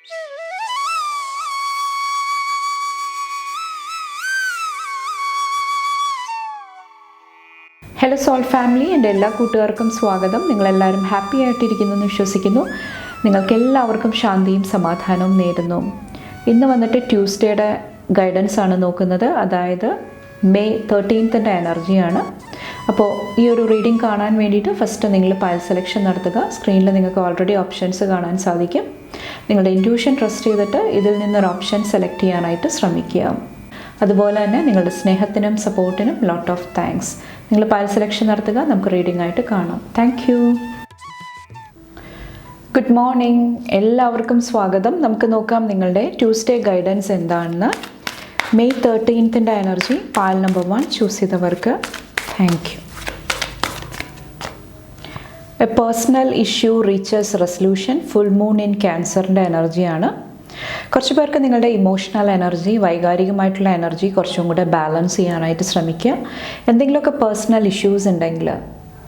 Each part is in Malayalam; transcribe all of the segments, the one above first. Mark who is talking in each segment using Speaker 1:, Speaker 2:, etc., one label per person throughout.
Speaker 1: ഹലോ സോൾ ഫാമിലി, എൻ്റെ എല്ലാ കൂട്ടുകാർക്കും സ്വാഗതം. നിങ്ങളെല്ലാവരും ഹാപ്പി ആയിട്ടിരിക്കുന്നു എന്ന് വിശ്വസിക്കുന്നു. നിങ്ങൾക്കെല്ലാവർക്കും ശാന്തിയും സമാധാനവും നേരുന്നു. ഇന്ന് വന്നിട്ട് ട്യൂസ്ഡേയുടെ ഗൈഡൻസ് ആണ് നോക്കുന്നത്, അതായത് മെയ് 13 എനർജിയാണ്. അപ്പോൾ ഈ ഒരു റീഡിംഗ് കാണാൻ വേണ്ടിയിട്ട് ഫസ്റ്റ് നിങ്ങൾ പൈൽ സെലക്ഷൻ നടത്തുക. സ്ക്രീനിൽ നിങ്ങൾക്ക് ഓൾറെഡി ഓപ്ഷൻസ് കാണാൻ സാധിക്കും. നിങ്ങളുടെ ഇൻറ്റ്യൂഷൻ ട്രസ്റ്റ് ചെയ്തിട്ട് ഇതിൽ നിന്നൊരു ഓപ്ഷൻ സെലക്ട് ചെയ്യാനായിട്ട് ശ്രമിക്കുക. അതുപോലെ തന്നെ നിങ്ങളുടെ സ്നേഹത്തിനും സപ്പോർട്ടിനും ലോട്ട് ഓഫ് താങ്ക്സ്. നിങ്ങൾ പൈൽ സെലക്ഷൻ നടത്തുക. നമുക്ക് റീഡിംഗ് ആയിട്ട് കാണാം. Thank you. ഗുഡ് മോർണിംഗ്, എല്ലാവർക്കും സ്വാഗതം. നമുക്ക് നോക്കാം നിങ്ങളുടെ ട്യൂസ്ഡേ ഗൈഡൻസ് എന്താണെന്ന്. May 13 energy pile number 1 choose ചെയ്തവർക്ക് thank you. A personal issue reaches resolution. Full moon in ക്യാൻസറിൻ്റെ എനർജിയാണ്. കുറച്ച് പേർക്ക് നിങ്ങളുടെ ഇമോഷണൽ എനർജി, വൈകാരികമായിട്ടുള്ള എനർജി കുറച്ചും കൂടെ ബാലൻസ് ചെയ്യാനായിട്ട് ശ്രമിക്കുക. എന്തെങ്കിലുമൊക്കെ പേഴ്സണൽ ഇഷ്യൂസ് ഉണ്ടെങ്കിൽ,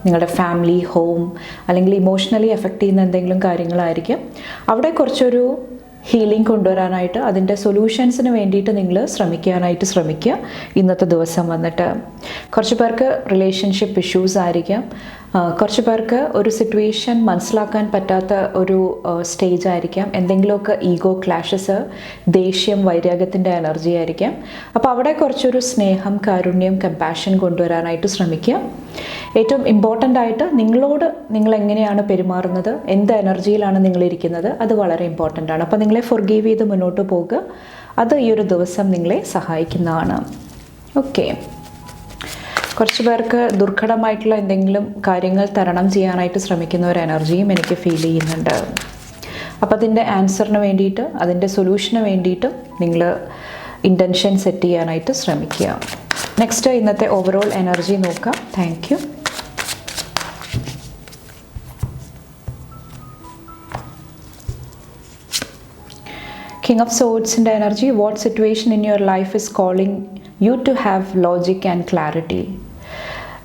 Speaker 1: നിങ്ങളുടെ ഫാമിലി, ഹോം അല്ലെങ്കിൽ ഇമോഷണലി എഫക്റ്റ് ചെയ്യുന്ന എന്തെങ്കിലും കാര്യങ്ങളായിരിക്കും, അവിടെ കുറച്ചൊരു ഹീലിംഗ് കൊണ്ടുവരാനായിട്ട്, അതിൻ്റെ സൊല്യൂഷൻസിന് വേണ്ടിയിട്ട് നിങ്ങൾ ശ്രമിക്കുക. ഇന്നത്തെ ദിവസം വന്നിട്ട് കുറച്ച് പേർക്ക് റിലേഷൻഷിപ്പ് ഇഷ്യൂസ് ആയിരിക്കാം. കുറച്ച് പേർക്ക് ഒരു സിറ്റുവേഷൻ മനസ്സിലാക്കാൻ പറ്റാത്ത ഒരു സ്റ്റേജ് ആയിരിക്കാം. എന്തെങ്കിലുമൊക്കെ ഈഗോ ക്ലാഷസ്, ദേഷ്യം, വൈരാഗ്യത്തിൻ്റെ എനർജി ആയിരിക്കാം. അപ്പോൾ അവിടെ കുറച്ചൊരു സ്നേഹം, കാരുണ്യം, കമ്പാഷൻ കൊണ്ടുവരാനായിട്ട് ശ്രമിക്കുക. ഏറ്റവും ഇമ്പോർട്ടൻ്റ് ആയിട്ട് നിങ്ങളോട് നിങ്ങൾ എങ്ങനെയാണ് പെരുമാറുന്നത്, എന്ത് എനർജിയിലാണ് നിങ്ങളിരിക്കുന്നത്, അത് വളരെ ഇമ്പോർട്ടൻ്റ് ആണ്. അപ്പോൾ നിങ്ങളെ ഫൊർഗീവ് ചെയ്ത് മുന്നോട്ട് പോകുക. അത് ഈ ഒരു ദിവസം നിങ്ങളെ സഹായിക്കുന്നതാണ്. ഓക്കെ, കുറച്ച് പേർക്ക് ദുർഘടമായിട്ടുള്ള എന്തെങ്കിലും കാര്യങ്ങൾ തരണം ചെയ്യാനായിട്ട് ശ്രമിക്കുന്ന ഒരു എനർജിയും എനിക്ക് ഫീൽ ചെയ്യുന്നുണ്ട്. അപ്പോൾ അതിൻ്റെ ആൻസറിന് വേണ്ടിയിട്ട്, അതിൻ്റെ സൊല്യൂഷന് വേണ്ടിയിട്ടും നിങ്ങൾ ഇൻറ്റൻഷൻ സെറ്റ് ചെയ്യാനായിട്ട് ശ്രമിക്കുക. നെക്സ്റ്റ് ഇന്നത്തെ ഓവറോൾ എനർജി നോക്കാം. Thank U. King of Swords in the energy. What situation in your life is calling you to have logic and clarity?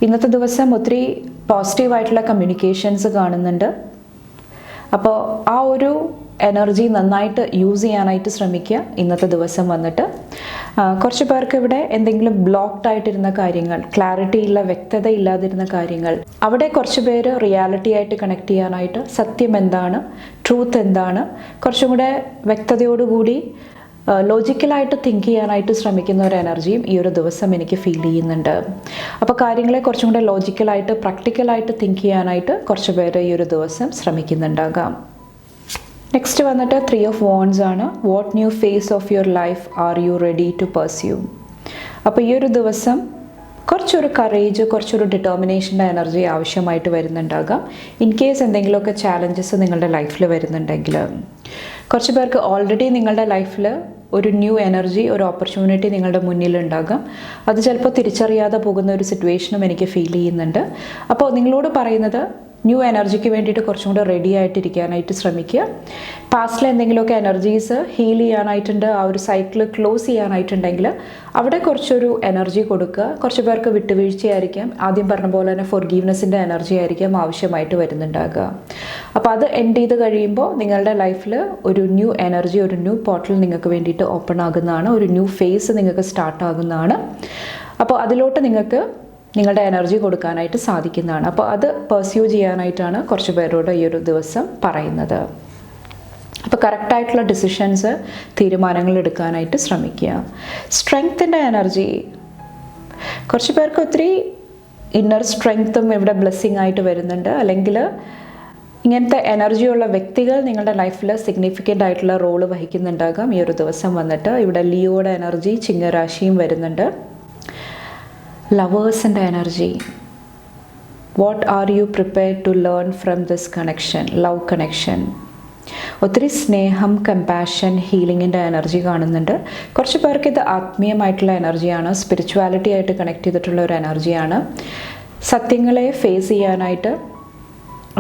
Speaker 1: ഇന്നത്തെ ദിവസം ഒത്തിരി പോസിറ്റീവായിട്ടുള്ള കമ്മ്യൂണിക്കേഷൻസ് കാണുന്നുണ്ട്. അപ്പോൾ ആ ഒരു എനർജി നന്നായിട്ട് യൂസ് ചെയ്യാനായിട്ട് ശ്രമിക്കുക ഇന്നത്തെ ദിവസം വന്നിട്ട്. കുറച്ച് പേർക്ക് ഇവിടെ എന്തെങ്കിലും ബ്ലോക്ക്ഡ് ആയിട്ടിരുന്ന കാര്യങ്ങൾ, ക്ലാരിറ്റി ഇല്ല, വ്യക്തത ഇല്ലാതിരുന്ന കാര്യങ്ങൾ, അവിടെ കുറച്ച് പേര് റിയാലിറ്റി ആയിട്ട് കണക്ട് ചെയ്യാനായിട്ട്, സത്യം എന്താണ്, ട്രൂത്ത് എന്താണ്, കുറച്ചും കൂടെ വ്യക്തതയോടുകൂടി ലോജിക്കലായിട്ട് തിങ്ക് ചെയ്യാനായിട്ട് ശ്രമിക്കുന്ന ഒരു എനർജിയും ഈ ഒരു ദിവസം എനിക്ക് ഫീൽ ചെയ്യുന്നുണ്ട്. അപ്പോൾ കാര്യങ്ങളെ കുറച്ചും കൂടെ ലോജിക്കലായിട്ട്, പ്രാക്ടിക്കലായിട്ട് തിങ്ക് ചെയ്യാനായിട്ട് കുറച്ച് പേര് ഈ ഒരു ദിവസം ശ്രമിക്കുന്നുണ്ടാകാം. നെക്സ്റ്റ് വന്നിട്ട് 3 of Wands ആണ്. What new phase of your life are you ready to pursue? അപ്പോൾ ഈ ഒരു ദിവസം കുറച്ചൊരു കറേജ്, കുറച്ചൊരു ഡിറ്റർമിനേഷൻ്റെ എനർജി ആവശ്യമായിട്ട് വരുന്നുണ്ടാകാം. ഇൻ കേസ് എന്തെങ്കിലുമൊക്കെ ചാലഞ്ചസ് നിങ്ങളുടെ ലൈഫിൽ വരുന്നുണ്ടെങ്കിൽ. കുറച്ച് പേർക്ക് ഓൾറെഡി നിങ്ങളുടെ ലൈഫിൽ ഒരു ന്യൂ എനർജി, ഒരു ഓപ്പർച്യൂണിറ്റി നിങ്ങളുടെ മുന്നിലുണ്ടാകാം. അത് ചിലപ്പോൾ തിരിച്ചറിയാതെ പോകുന്ന ഒരു സിറ്റുവേഷനും എനിക്ക് ഫീൽ ചെയ്യുന്നുണ്ട്. അപ്പോൾ നിങ്ങളോട് പറയുന്നത് ന്യൂ എനർജിക്ക് വേണ്ടിയിട്ട് കുറച്ചും കൂടെ റെഡി ആയിട്ടിരിക്കാനായിട്ട് ശ്രമിക്കുക. പാസ്റ്റിൽ എന്തെങ്കിലുമൊക്കെ എനർജീസ് ഹീൽ ചെയ്യാനായിട്ടുണ്ട്, ആ ഒരു സൈക്കിൾ ക്ലോസ് ചെയ്യാനായിട്ടുണ്ടെങ്കിൽ അവിടെ കുറച്ചൊരു എനർജി കൊടുക്കുക. കുറച്ച് പേർക്ക് വിട്ടുവീഴ്ചയായിരിക്കാം, ആദ്യം പറഞ്ഞ പോലെ തന്നെ ഫൊർഗീവ്നെസ്സിൻ്റെ എനർജി ആയിരിക്കാം ആവശ്യമായിട്ട് വരുന്നുണ്ടാകുക. അപ്പോൾ അത് എൻഡ് ചെയ്ത് കഴിയുമ്പോൾ നിങ്ങളുടെ ലൈഫിൽ ഒരു ന്യൂ എനർജി, ഒരു ന്യൂ പോർട്ടൽ നിങ്ങൾക്ക് വേണ്ടിയിട്ട് ഓപ്പൺ ആകുന്നതാണ്, ഒരു ന്യൂ ഫേസ് നിങ്ങൾക്ക് സ്റ്റാർട്ട് ആകുന്നതാണ്. അപ്പോൾ അതിലോട്ട് നിങ്ങൾക്ക് നിങ്ങളുടെ എനർജി കൊടുക്കാനായിട്ട് സാധിക്കുന്നതാണ്. അപ്പോൾ അത് പെർസ്യൂ ചെയ്യാനായിട്ടാണ് കുറച്ച് പേരോട് ഈ ഒരു ദിവസം പറയുന്നത്. അപ്പോൾ കറക്റ്റായിട്ടുള്ള ഡിസിഷൻസ്, തീരുമാനങ്ങൾ എടുക്കാനായിട്ട് ശ്രമിക്കുക. സ്ട്രെങ്ത്തിൻ്റെ എനർജി. കുറച്ച് പേർക്ക് ഒത്തിരി ഇന്നർ സ്ട്രെങ്ത്തും ഇവിടെ ബ്ലെസ്സിങ് ആയിട്ട് വരുന്നുണ്ട്. അല്ലെങ്കിൽ ഇങ്ങനത്തെ എനർജിയുള്ള വ്യക്തികൾ നിങ്ങളുടെ ലൈഫിൽ സിഗ്നിഫിക്കൻ്റ് ആയിട്ടുള്ള റോള് വഹിക്കുന്നുണ്ടാകാം ഈ ഒരു ദിവസം വന്നിട്ട്. ഇവിടെ ലിയോയുടെ എനർജി, ചിങ്ങരാശിയും വരുന്നുണ്ട്. ലവേഴ്സിൻ്റെ energy. What are you prepared to learn from this connection? Love connection. ഒത്തിരി സ്നേഹം, കമ്പാഷൻ, ഹീലിങ്ങിൻ്റെ എനർജി കാണുന്നുണ്ട്. കുറച്ച് പേർക്ക് ഇത് ആത്മീയമായിട്ടുള്ള എനർജിയാണ്, സ്പിരിച്വാലിറ്റി ആയിട്ട് കണക്ട് ചെയ്തിട്ടുള്ള ഒരു എനർജിയാണ്. സത്യങ്ങളെ ഫേസ് ചെയ്യാനായിട്ട്,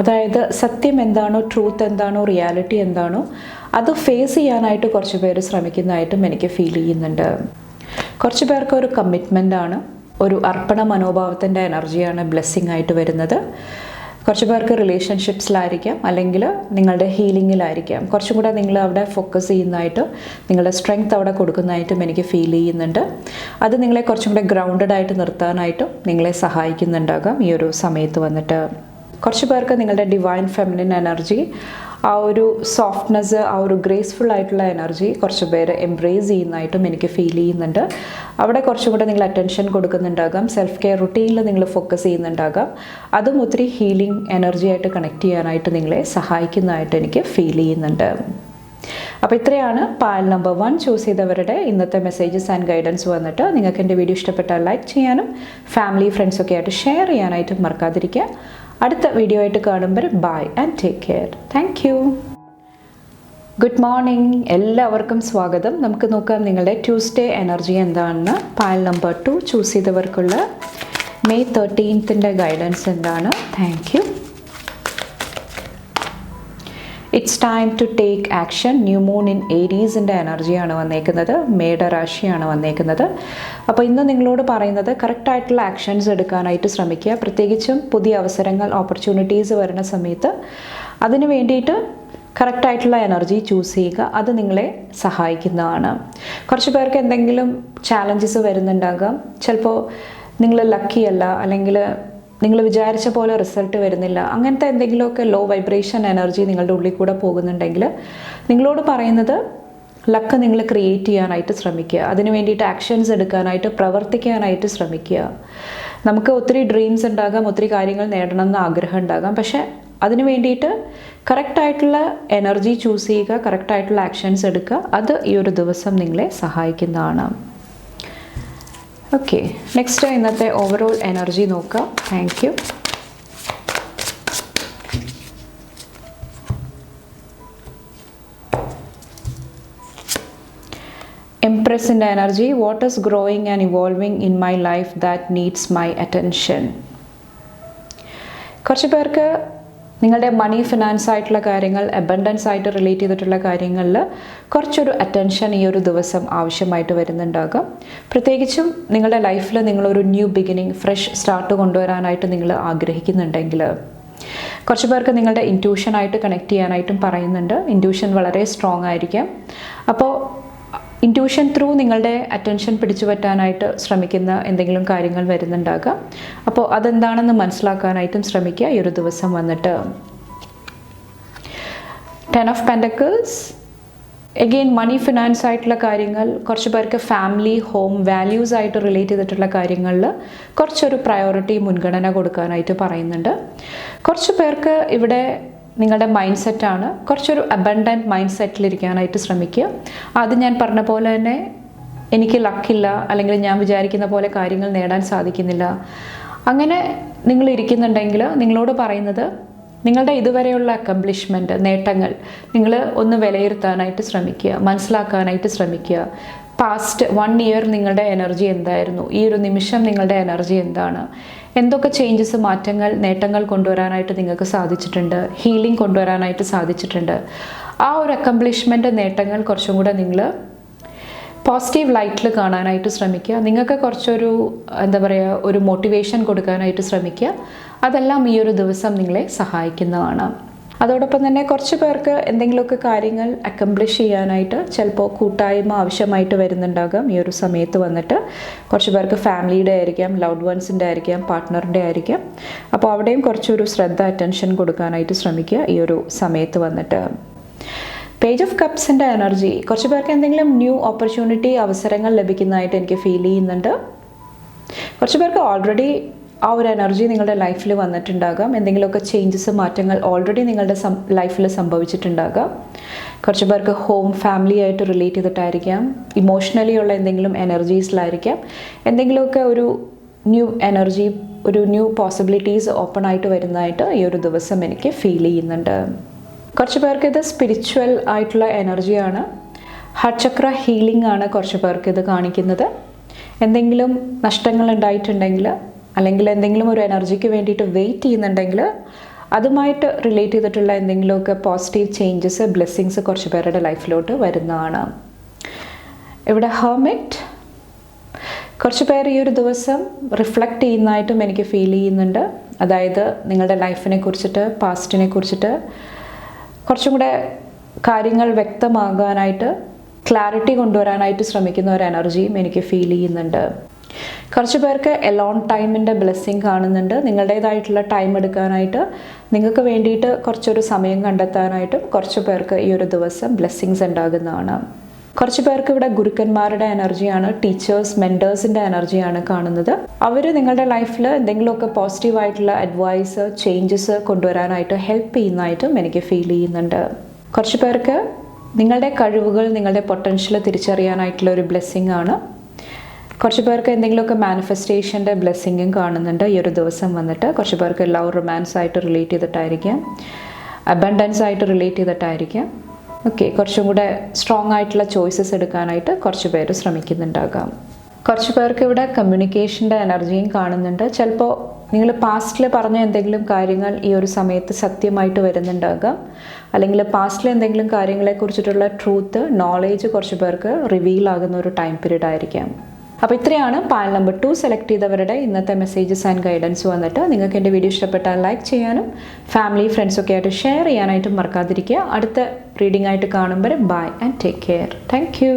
Speaker 1: അതായത് സത്യം എന്താണോ, ട്രൂത്ത് എന്താണോ, റിയാലിറ്റി എന്താണോ, അത് ഫേസ് ചെയ്യാനായിട്ട് കുറച്ച് പേര് ശ്രമിക്കുന്നതായിട്ടും എനിക്ക് ഫീൽ ചെയ്യുന്നുണ്ട്. കുറച്ച് പേർക്ക് ഒരു കമ്മിറ്റ്മെൻ്റ് ആണ്, ഒരു അർപ്പണ മനോഭാവത്തിൻ്റെ എനർജിയാണ് ബ്ലെസ്സിങ് ആയിട്ട് വരുന്നത്. കുറച്ച് പേർക്ക് റിലേഷൻഷിപ്സിലായിരിക്കാം, അല്ലെങ്കിൽ നിങ്ങളുടെ ഹീലിങ്ങിലായിരിക്കാം. കുറച്ചും കൂടെ നിങ്ങൾ അവിടെ ഫോക്കസ് ചെയ്യുന്നതായിട്ട്, നിങ്ങളുടെ സ്ട്രെങ്ത് അവിടെ കൊടുക്കുന്നതായിട്ടും എനിക്ക് ഫീൽ ചെയ്യുന്നുണ്ട്. അത് നിങ്ങളെ കുറച്ചും കൂടെ ഗ്രൗണ്ടഡ് ആയിട്ട് നിർത്താനായിട്ടും നിങ്ങളെ സഹായിക്കുന്നുണ്ടാകാം ഈ ഒരു സമയത്ത് വന്നിട്ട്. കുറച്ച് പേർക്ക് നിങ്ങളുടെ ഡിവൈൻ ഫെമിനിൻ എനർജി, ആ ഒരു സോഫ്റ്റ്നെസ്, ആ ഒരു ഗ്രേസ്ഫുൾ ആയിട്ടുള്ള എനർജി കുറച്ച് പേര് എംബ്രേസ് ചെയ്യുന്നതായിട്ടും എനിക്ക് ഫീൽ ചെയ്യുന്നുണ്ട്. അവിടെ കുറച്ചും കൂടെ നിങ്ങൾ അറ്റൻഷൻ കൊടുക്കുന്നുണ്ടാകാം, സെൽഫ് കെയർ റുട്ടീനിൽ നിങ്ങൾ ഫോക്കസ് ചെയ്യുന്നുണ്ടാകാം. അതും ഒത്തിരി ഹീലിംഗ് എനർജിയായിട്ട് കണക്ട് ചെയ്യാനായിട്ട് നിങ്ങളെ സഹായിക്കുന്നതായിട്ട് എനിക്ക് ഫീൽ ചെയ്യുന്നുണ്ട്. അപ്പോൾ ഇത്രയാണ് പാൽ നമ്പർ 1 ചൂസ് ചെയ്തവരുടെ ഇന്നത്തെ മെസ്സേജസ് ആൻഡ് ഗൈഡൻസ് വന്നിട്ട്. നിങ്ങൾക്ക് എൻ്റെ വീഡിയോ ഇഷ്ടപ്പെട്ടാൽ ലൈക്ക് ചെയ്യാനും ഫാമിലി ഫ്രണ്ട്സൊക്കെ ആയിട്ട് ഷെയർ ചെയ്യാനായിട്ടും മറക്കാതിരിക്കുക. അടുത്ത വീഡിയോ ആയിട്ട് കാണുമ്പോൾ bye and take care. Thank you. Good morning, എല്ലാവർക്കും സ്വാഗതം. നമുക്ക് നോക്കാം നിങ്ങളുടെ ട്യൂസ്ഡേ എനർജി എന്താണെന്ന്. പാൽ നമ്പർ 2 ചൂസ് ചെയ്തവർക്കുള്ള May 13th ഗൈഡൻസ് എന്താണ്? Thank you. It's time to take action. New moon in ഏരീസിൻ്റെ എനർജിയാണ് വന്നേക്കുന്നത്, മേടരാശിയാണ് വന്നേക്കുന്നത്. അപ്പോൾ ഇന്ന് നിങ്ങളോട് പറയുന്നത് കറക്റ്റായിട്ടുള്ള ആക്ഷൻസ് എടുക്കാനായിട്ട് ശ്രമിക്കുക. പ്രത്യേകിച്ചും പുതിയ അവസരങ്ങൾ, ഓപ്പർച്യൂണിറ്റീസ് വരുന്ന സമയത്ത് അതിന് വേണ്ടിയിട്ട് കറക്റ്റായിട്ടുള്ള എനർജി ചൂസ് ചെയ്യുക. അത് നിങ്ങളെ സഹായിക്കുന്നതാണ്. കുറച്ച് പേർക്ക് എന്തെങ്കിലും ചാലഞ്ചസ് വരുന്നുണ്ടാകാം. ചിലപ്പോൾ നിങ്ങൾ ലക്കിയല്ല, അല്ലെങ്കിൽ നിങ്ങൾ വിചാരിച്ച പോലെ റിസൾട്ട് വരുന്നില്ല, അങ്ങനത്തെ എന്തെങ്കിലുമൊക്കെ ലോ വൈബ്രേഷൻ എനർജി നിങ്ങളുടെ ഉള്ളിൽ കൂടെ പോകുന്നുണ്ടെങ്കിൽ നിങ്ങളോട് പറയുന്നത് ലക്ക് നിങ്ങൾ ക്രിയേറ്റ് ചെയ്യാനായിട്ട് ശ്രമിക്കുക. അതിന് വേണ്ടിയിട്ട് ആക്ഷൻസ് എടുക്കാനായിട്ട്, പ്രവർത്തിക്കാനായിട്ട് ശ്രമിക്കുക. നമുക്ക് ഒത്തിരി ഡ്രീംസ് ഉണ്ടാകാം, ഒത്തിരി കാര്യങ്ങൾ നേടണം എന്ന് ആഗ്രഹം ഉണ്ടാകാം. പക്ഷേ അതിന് വേണ്ടിയിട്ട് കറക്റ്റായിട്ടുള്ള എനർജി ചൂസ് ചെയ്യുക, കറക്റ്റായിട്ടുള്ള ആക്ഷൻസ് എടുക്കുക. അത് ഈ ഒരു ദിവസം നിങ്ങളെ സഹായിക്കുന്നതാണ്. ഓക്കെ, നെക്സ്റ്റ് ഇന്നത്തെ ഓവറോൾ എനർജി നോക്കാം. Thank you. എംപ്രസിൻ്റെ energy. What is growing and evolving in my life that needs my attention. കുറച്ച് പേർക്ക് നിങ്ങളുടെ മണി, ഫിനാൻസ് ആയിട്ടുള്ള കാര്യങ്ങൾ, അബണ്ടൻസ് ആയിട്ട് റിലേറ്റ് ചെയ്തിട്ടുള്ള കാര്യങ്ങളിൽ കുറച്ചൊരു അറ്റൻഷൻ ഈ ഒരു ദിവസം ആവശ്യമായിട്ട് വരുന്നുണ്ടാകാം. പ്രത്യേകിച്ചും നിങ്ങളുടെ ലൈഫിൽ നിങ്ങളൊരു ന്യൂ ബിഗിനിങ്, ഫ്രഷ് സ്റ്റാർട്ട് കൊണ്ടുവരാനായിട്ട് നിങ്ങൾ ആഗ്രഹിക്കുന്നുണ്ടെങ്കിൽ, കുറച്ച് പേർക്ക് നിങ്ങളുടെ ഇൻറ്റ്യൂഷനായിട്ട് കണക്ട് ചെയ്യാനായിട്ടും പറയുന്നുണ്ട്. ഇൻറ്റ്യൂഷൻ വളരെ സ്ട്രോങ് ആയിരിക്കാം. അപ്പോൾ ഇൻറ്റ്യൂഷൻ ത്രൂ നിങ്ങളുടെ അറ്റൻഷൻ പിടിച്ചു പറ്റാനായിട്ട് ശ്രമിക്കുന്ന എന്തെങ്കിലും കാര്യങ്ങൾ വരുന്നുണ്ടാകാം. അപ്പോൾ അതെന്താണെന്ന് മനസ്സിലാക്കാനായിട്ടും ശ്രമിക്കുക ഈ ഒരു ദിവസം വന്നിട്ട്. 10 of Pentacles. Again money, finance ആയിട്ടുള്ള കാര്യങ്ങൾ, കുറച്ച് പേർക്ക് ഫാമിലി, ഹോം, വാല്യൂസ് ആയിട്ട് റിലേറ്റ് ചെയ്തിട്ടുള്ള കാര്യങ്ങളിൽ കുറച്ചൊരു പ്രയോറിറ്റി, മുൻഗണന കൊടുക്കാനായിട്ട് പറയുന്നുണ്ട്. കുറച്ച് പേർക്ക് ഇവിടെ നിങ്ങളുടെ മൈൻഡ് സെറ്റാണ്, കുറച്ചൊരു അബണ്ടൻറ്റ് മൈൻഡ് സെറ്റിലിരിക്കാനായിട്ട് ശ്രമിക്കുക. അത് ഞാൻ പറഞ്ഞ പോലെ തന്നെ എനിക്ക് ലക്കില്ല, അല്ലെങ്കിൽ ഞാൻ വിചാരിക്കുന്ന പോലെ കാര്യങ്ങൾ നേടാൻ സാധിക്കുന്നില്ല, അങ്ങനെ നിങ്ങൾ ഇരിക്കുന്നുണ്ടെങ്കിൽ നിങ്ങളോട് പറയുന്നത് നിങ്ങളുടെ ഇതുവരെയുള്ള അക്കംപ്ലിഷ്മെൻറ്റ്, നേട്ടങ്ങൾ നിങ്ങൾ ഒന്ന് വിലയിരുത്താനായിട്ട് ശ്രമിക്കുക, മനസ്സിലാക്കാനായിട്ട് ശ്രമിക്കുക. പാസ്റ്റ് 1 year നിങ്ങളുടെ എനർജി എന്തായിരുന്നു, ഈ ഒരു നിമിഷം നിങ്ങളുടെ എനർജി എന്താണ്, എന്തൊക്കെ ചേഞ്ചസ്, മാറ്റങ്ങൾ, നേട്ടങ്ങൾ കൊണ്ടുവരാനായിട്ട് നിങ്ങൾക്ക് സാധിച്ചിട്ടുണ്ട്, ഹീലിംഗ് കൊണ്ടുവരാനായിട്ട് സാധിച്ചിട്ടുണ്ട്. ആ ഒരു അക്കംപ്ലിഷ്മെൻറ്റ്, നേട്ടങ്ങൾ കുറച്ചും കൂടെ നിങ്ങൾ പോസിറ്റീവ് ലൈറ്റിൽ കാണാനായിട്ട് ശ്രമിക്കുക. നിങ്ങൾക്ക് കുറച്ചൊരു ഒരു മോട്ടിവേഷൻ കൊടുക്കാനായിട്ട് ശ്രമിക്കുക. അതെല്ലാം ഈ ഒരു ദിവസം നിങ്ങളെ സഹായിക്കുന്നതാണ്. അതോടൊപ്പം തന്നെ കുറച്ച് പേർക്ക് എന്തെങ്കിലുമൊക്കെ കാര്യങ്ങൾ അക്കംപ്ലിഷ് ചെയ്യാനായിട്ട് ചിലപ്പോൾ കൂട്ടായ്മ ആവശ്യമായിട്ട് വരുന്നുണ്ടാകാം ഈ ഒരു സമയത്ത് വന്നിട്ട്. കുറച്ച് പേർക്ക് ഫാമിലിയുടെ ആയിരിക്കാം, ലവ്ഡ് വൺസിൻ്റെ ആയിരിക്കാം, പാർട്ട്ണറിൻ്റെ ആയിരിക്കാം. അപ്പോൾ അവിടെയും കുറച്ചൊരു ശ്രദ്ധ, അറ്റൻഷൻ കൊടുക്കാനായിട്ട് ശ്രമിക്കുക ഈ ഒരു സമയത്ത് വന്നിട്ട്. പേജ് ഓഫ് കപ്സിൻ്റെ എനർജി. കുറച്ച് പേർക്ക് എന്തെങ്കിലും ന്യൂ ഓപ്പർച്യൂണിറ്റി, അവസരങ്ങൾ ലഭിക്കുന്നതായിട്ട് എനിക്ക് ഫീൽ ചെയ്യുന്നുണ്ട്. കുറച്ച് പേർക്ക് ഓൾറെഡി ആ ഒരു എനർജി നിങ്ങളുടെ ലൈഫിൽ വന്നിട്ടുണ്ടാകാം. എന്തെങ്കിലുമൊക്കെ ചേഞ്ചസ്, മാറ്റങ്ങൾ ഓൾറെഡി നിങ്ങളുടെ ലൈഫിൽ സംഭവിച്ചിട്ടുണ്ടാകാം. കുറച്ച് പേർക്ക് ഹോം, ഫാമിലി ആയിട്ട് റിലേറ്റ് ചെയ്തിട്ടായിരിക്കാം, ഇമോഷണലി ഉള്ള എന്തെങ്കിലും എനർജീസിലായിരിക്കാം. എന്തെങ്കിലുമൊക്കെ ഒരു ന്യൂ എനർജി, ഒരു ന്യൂ പോസിബിലിറ്റീസ് ഓപ്പൺ ആയിട്ട് വരുന്നതായിട്ട് ഈ ഒരു ദിവസം എനിക്ക് ഫീൽ ചെയ്യുന്നുണ്ട്. കുറച്ച് പേർക്ക് ഇത് സ്പിരിച്വൽ ആയിട്ടുള്ള എനർജിയാണ്. ഹാർട്ട് ചക്ര ഹീലിംഗ് ആണ് കുറച്ച് പേർക്ക് ഇത് കാണിക്കുന്നത്. എന്തെങ്കിലും നഷ്ടങ്ങൾ ഉണ്ടായിട്ടുണ്ടെങ്കിൽ, അല്ലെങ്കിൽ എന്തെങ്കിലും ഒരു എനർജിക്ക് വേണ്ടിയിട്ട് വെയിറ്റ് ചെയ്യുന്നുണ്ടെങ്കിൽ, അതുമായിട്ട് റിലേറ്റ് ചെയ്തിട്ടുള്ള എന്തെങ്കിലുമൊക്കെ പോസിറ്റീവ് ചേഞ്ചസ്, ബ്ലെസ്സിങ്സ് കുറച്ച് പേരുടെ ലൈഫിലോട്ട് വരുന്നതാണ്. ഇവിടെ ഹെർമിറ്റ്. കുറച്ച് പേർ ഈ ഒരു ദിവസം റിഫ്ലക്റ്റ് ചെയ്യുന്നതായിട്ടും എനിക്ക് ഫീൽ ചെയ്യുന്നുണ്ട്. അതായത് നിങ്ങളുടെ ലൈഫിനെ കുറിച്ചിട്ട്, പാസ്റ്റിനെ കുറിച്ചിട്ട് കുറച്ചും കൂടെ കാര്യങ്ങൾ വ്യക്തമാകാനായിട്ട്, ക്ലാരിറ്റി കൊണ്ടുവരാനായിട്ട് ശ്രമിക്കുന്ന ഒരു എനർജിയും എനിക്ക് ഫീൽ ചെയ്യുന്നുണ്ട്. കുറച്ച് പേർക്ക് എലോൺ ടൈമിൻ്റെ ബ്ലെസ്സിങ് കാണുന്നുണ്ട്. നിങ്ങളുടേതായിട്ടുള്ള ടൈം എടുക്കാനായിട്ട്, നിങ്ങൾക്ക് വേണ്ടിയിട്ട് കുറച്ചൊരു സമയം കണ്ടെത്താനായിട്ടും കുറച്ച് പേർക്ക് ഈ ഒരു ദിവസം ബ്ലെസ്സിങ്സ് ഉണ്ടാകുന്നതാണ്. കുറച്ച് പേർക്ക് ഇവിടെ ഗുരുക്കന്മാരുടെ എനർജിയാണ്, ടീച്ചേഴ്സ്, മെൻറ്റേഴ്സിൻ്റെ എനർജിയാണ് കാണുന്നത്. അവർ നിങ്ങളുടെ ലൈഫിൽ എന്തെങ്കിലുമൊക്കെ പോസിറ്റീവായിട്ടുള്ള അഡ്വൈസ്, ചേഞ്ചസ് കൊണ്ടുവരാനായിട്ട് ഹെൽപ്പ് ചെയ്യുന്നതായിട്ടും എനിക്ക് ഫീൽ ചെയ്യുന്നുണ്ട്. കുറച്ച് പേർക്ക് നിങ്ങളുടെ കഴിവുകൾ, നിങ്ങളുടെ പൊട്ടൻഷ്യൽ തിരിച്ചറിയാനായിട്ടുള്ള ഒരു ബ്ലെസ്സിങ് ആണ്. കുറച്ച് പേർക്ക് എന്തെങ്കിലുമൊക്കെ മാനിഫെസ്റ്റേഷൻ്റെ ബ്ലെസ്സിങ്ങും കാണുന്നുണ്ട് ഈ ഒരു ദിവസം വന്നിട്ട്. കുറച്ച് പേർക്ക് ലവ്, റൊമാൻസ് ആയിട്ട് റിലേറ്റ് ചെയ്തിട്ടായിരിക്കാം, അബൻഡൻസ് ആയിട്ട് റിലേറ്റ് ചെയ്തിട്ടായിരിക്കാം. ഓക്കെ, കുറച്ചും കൂടെ സ്ട്രോങ് ആയിട്ടുള്ള ചോയ്സസ് എടുക്കാനായിട്ട് കുറച്ച് പേര് ശ്രമിക്കുന്നുണ്ടാകാം. കുറച്ച് പേർക്ക് ഇവിടെ കമ്മ്യൂണിക്കേഷൻ്റെ എനർജിയും കാണുന്നുണ്ട്. ചിലപ്പോൾ നിങ്ങൾ പാസ്റ്റിൽ പറഞ്ഞ എന്തെങ്കിലും കാര്യങ്ങൾ ഈ ഒരു സമയത്ത് സത്യമായിട്ട് വരുന്നുണ്ടാകാം, അല്ലെങ്കിൽ പാസ്റ്റിൽ എന്തെങ്കിലും കാര്യങ്ങളെക്കുറിച്ചിട്ടുള്ള ട്രൂത്ത്, നോളേജ് കുറച്ച് പേർക്ക് റിവീൽ ആകുന്ന ഒരു ടൈം പീരീഡ് ആയിരിക്കാം. അപ്പോൾ ഇത്രയാണ് പാനൽ നമ്പർ 2 സെലക്ട് ചെയ്തവരുടെ ഇന്നത്തെ മെസ്സേജസ് ആൻഡ് ഗൈഡൻസ് വന്നിട്ട്. നിങ്ങൾക്ക് എൻ്റെ വീഡിയോ ഇഷ്ടപ്പെട്ടാൽ ലൈക്ക് ചെയ്യാനും ഫാമിലി, ഫ്രണ്ട്സൊക്കെ ആയിട്ട് ഷെയർ ചെയ്യാനായിട്ടും മറക്കാതിരിക്കുക. അടുത്ത റീഡിംഗ് ആയിട്ട് കാണുമ്പോൾ bye and take care. Thank U.